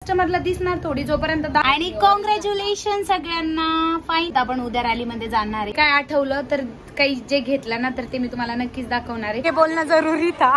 कस्टमरला दिसणार थोडी जोपर्यंत आणि कॉंग्रॅच्युलेशन सगळ्यांना. फाईन आपण उद्या रॅलीमध्ये जाणार आहे. काय आठवलं तर काही जे घेतलं ना तर ते मी तुम्हाला नक्कीच दाखवणार आहे. हे बोलणं जरुरी था.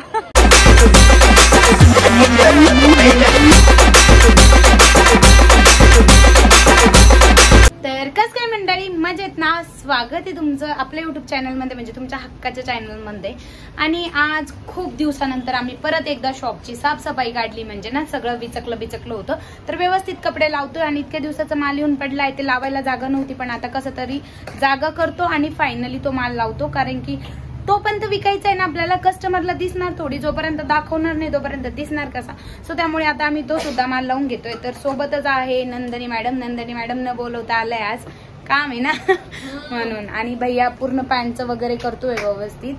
तर कसं काय मंडळी, मजेत ना? स्वागत आहे तुमचं आपल्या युट्यूब चॅनलमध्ये, म्हणजे तुमच्या हक्काच्या चॅनलमध्ये. आणि आज खूप दिवसानंतर आम्ही परत एकदा शॉपची साफसफाई काढली. म्हणजे ना सगळं बिचकलं होतं, तर व्यवस्थित कपडे लावतोय. आणि इतक्या दिवसाचा माल येऊन पडलाय, ते लावायला जागा नव्हती, पण आता कसं तरी जागा करतो आणि फायनली तो माल लावतो. कारण की तोपर्यंत विकायचा आहे ना आपल्याला, कस्टमरला दिसणार थोडी, जोपर्यंत दाखवणार नाही तोपर्यंत दिसणार कसा. सो त्यामुळे आता आम्ही तो सुद्धा माल लावून घेतोय. तर सोबतच आहे नंदिनी मॅडम न बोलवता आलंय, आज काम आहे ना म्हणून. आणि भैया पूर्ण पॅन्टचं वगैरे करतोय व्यवस्थित.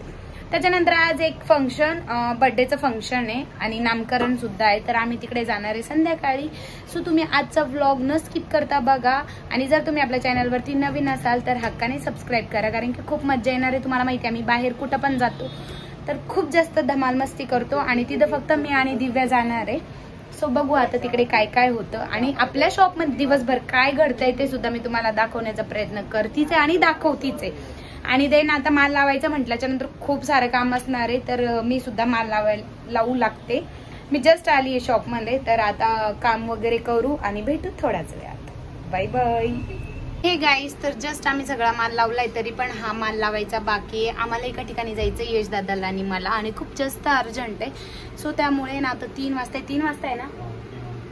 त्याच्यानंतर आज एक फंक्शन, बर्थडेचं फंक्शन आहे आणि नामकरण सुद्धा आहे, तर आम्ही तिकडे जाणार आहे संध्याकाळी. सो तुम्ही आजचा व्लॉग न स्किप करता बघा. आणि जर तुम्ही आपल्या चॅनलवरती नवीन असाल तर हक्काने सबस्क्राईब करा, कारण की खूप मजा येणार आहे. तुम्हाला माहिती आहे आम्ही बाहेर कुठं पण जातो तर खूप जास्त धमाल मस्ती करतो, आणि तिथं फक्त मी आणि दिव्या जाणार आहे. सो बघू आता तिकडे काय काय होतं, आणि आपल्या शॉपमध्ये दिवसभर काय घडतंय ते सुद्धा मी तुम्हाला दाखवण्याचा प्रयत्न करतीच आहे आणि दाखवतीच आहे. आणि देन आता माल लावायचं म्हटल्याच्या नंतर खूप सारं काम असणार आहे, तर मी सुद्धा माल लावू लागते. मी जस्ट आली आहे शॉपमध्ये, तर आता काम वगैरे करू आणि भेटू थोड्याच वेळात. Bye bye. हे गाईस, तर जस्ट आम्ही सगळा माल लावलाय, तरी पण हा माल लावायचा बाकी आहे. आम्हाला एका ठिकाणी जायचं यश दादाला आणि मला, आणि खूप जास्त अर्जंट आहे. सो त्यामुळे ना आता 3 वाजता आहे ना,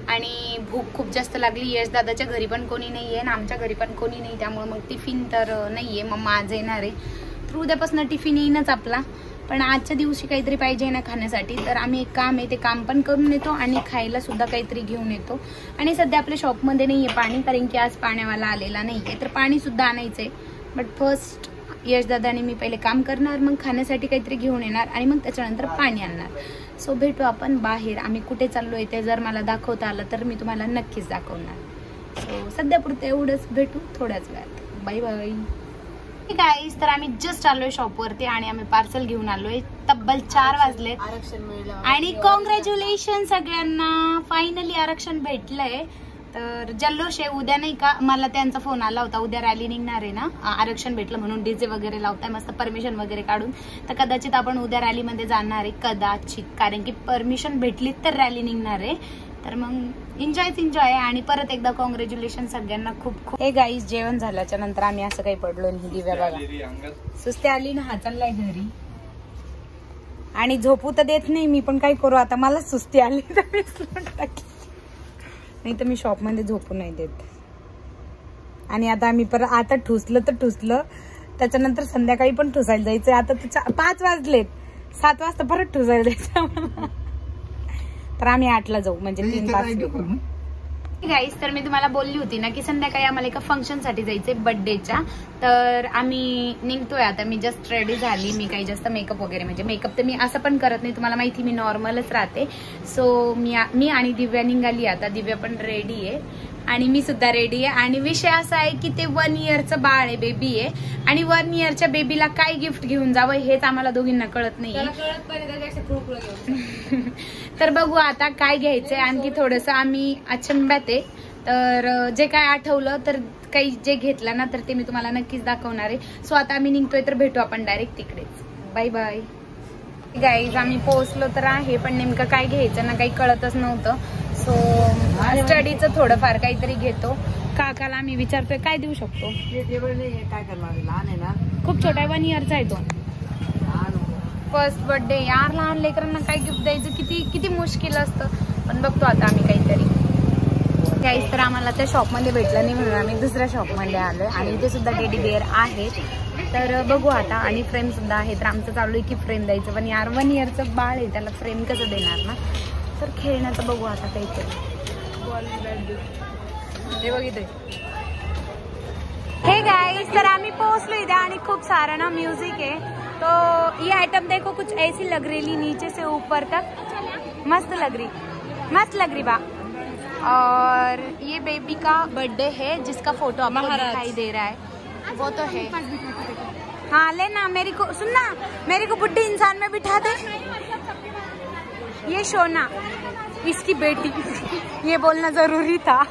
आणि भूक खूप जास्त लागली. यश दादाच्या घरी पण कोणी नाहीये आणि आमच्या घरी पण कोणी नाही, त्यामुळे मग टिफिन तर नाहीये. मम्मा आज येणार आहे, तर उद्यापासून टिफिन येईनच आपला. पण आजच्या दिवशी काहीतरी पाहिजे ना खाण्यासाठी, तर आम्ही एक काम आहे ते काम पण करून येतो आणि खायला सुद्धा काहीतरी घेऊन येतो. आणि सध्या आपल्या शॉपमध्ये नाहीये पाणी, कारण की आज पाण्यावाला आलेला नाहीये, तर पाणी सुद्धा आणायचंय. बट फर्स्ट यशदादा आणि मी पहिले काम करणार, मग खाण्यासाठी काहीतरी घेऊन येणार, आणि मग त्याच्यानंतर पाणी आणणार. सो भेटू आपण बाहेर. आम्ही कुठे चाललोय ते जर मला दाखवता आलं तर मी तुम्हाला नक्कीच दाखवणार. सो सध्यापुरतं एवढंच, भेटू थोड्याच वेळात. Bye bye. गाईस, तर आम्ही जस्ट आलोय शॉपवरती आणि आम्ही पार्सल घेऊन आलोय. तब्बल 4 वाजले आणि कॉंग्रॅच्युलेशन सगळ्यांना, फायनली आरक्षण भेटलंय. तर जल्लोष आहे उद्या, नाही का? मला त्यांचा फोन आला होता, उद्या रॅली निघणार आहे ना, आरक्षण भेटलं म्हणून डीजे वगैरे लावताय मस्त परमिशन वगैरे काढून. तर कदाचित आपण उद्या रॅलीमध्ये जाणार आहे, कदाचित, कारण की परमिशन भेटली तर रॅली निघणार आहे. तर मग एन्जॉय. आणि परत एकदा कॉंग्रॅच्युलेशन सगळ्यांना खूप खूप. हे गाईस, जेवण झाल्याच्या नंतर आम्ही असं काही पडलो नाही. दिव्या बघा सुस्ती आली ना, हा चाललाय घरी. आणि झोपू तर देत नाही मी, पण काय करू आता, मला सुस्ती आली तर मी नाही तर मी शॉपमध्ये झोपू नाही देत. आणि आता आम्ही परत, आता ठुसलं त्याच्यानंतर संध्याकाळी पण ठुसायला जायचंय. आता 5 वाजलेत, 7 वाजता परत ठुसायला जायचं. तर आम्ही 8ला जाऊ, म्हणजे 3 तास. गाईस, तर मी तुम्हाला बोलली होती ना की संध्याकाळी आम्हाला एका फंक्शन साठी जायचंय बर्थडेच्या. तर आम्ही निघतोय आता. मी जस्ट रेडी झाली. मी काही जास्त मेकअप वगैरे, म्हणजे मेकअप तर मी असं पण करत नाही, तुम्हाला माहिती, मी नॉर्मलच राहते. सो मी आणि दिव्या निघाली आता. दिव्या पण रेडी आहे आणि मी सुद्धा रेडी आहे. आणि विषय असा आहे की ते 1 इयरचं बाळ आहे, बेबी आहे. आणि 1 इयरच्या बेबीला काय गिफ्ट घेऊन जावं हेच आम्हाला दोघींना कळत नाही. तर बघू आता काय घ्यायचंय. आणखी थोडस आम्ही अचंब्यात आहे. तर जे काय आठवलं तर काही जे घेतलं ना तर ते मी तुम्हाला नक्कीच दाखवणार आहे. सो आता आम्ही निघतोय, तर भेटू आपण डायरेक्ट तिकडेच. Bye bye. गाईज, आम्ही पोहोचलो तर आहे, पण नेमकं काय घ्यायचं ना काही कळतच नव्हतं. सो स्टडीचं थोडंफार काहीतरी घेतो. काकाला आम्ही विचारतोय काय देऊ शकतो. काय करणार, लहान आहे ना, खूप छोटा आहे, 1 इयरचा आहे तो. फर्स्ट बर्थडे यार, लहान लेकरांना काय गिफ्ट द्यायचं किती मुश्किल असतं. पण बघतो आता आम्ही काहीतरी. गाईज, तर आम्हाला त्या शॉपमध्ये भेटलं नाही म्हणून आम्ही दुसऱ्या शॉपमध्ये आलोय. आणि इथे सुद्धा टेडी बिअर आहेत, तर बघू आता. आणि फ्रेम सुद्धा आहे. तर आमचं चालू आहे की फ्रेम द्यायचं, पण यार 1 इयरचं बाळ आहे, त्याला फ्रेम कसं देणार ना. तर खेळण्याचं बघू आता काहीतरी. हे बघितलंय. हे गाइस, तर आम्ही पोहोचलो इधर आणि खूप सारा ना म्यूजिक है. तो ये आइटम देखो कुछ ऐसी लग रही, नीचे से ऊपर तक मस्त लग रही बा. और ये बेबी का बर्थडे है जिसका फोटो आपको दिखाई दे रहा है, वो तो है. हाँ लेना, मेरे को सुनना, मेरे को बुड्ढी इंसान में बिठा दे. ये शोना इसकी बेटी, ये बोलना जरूरी था।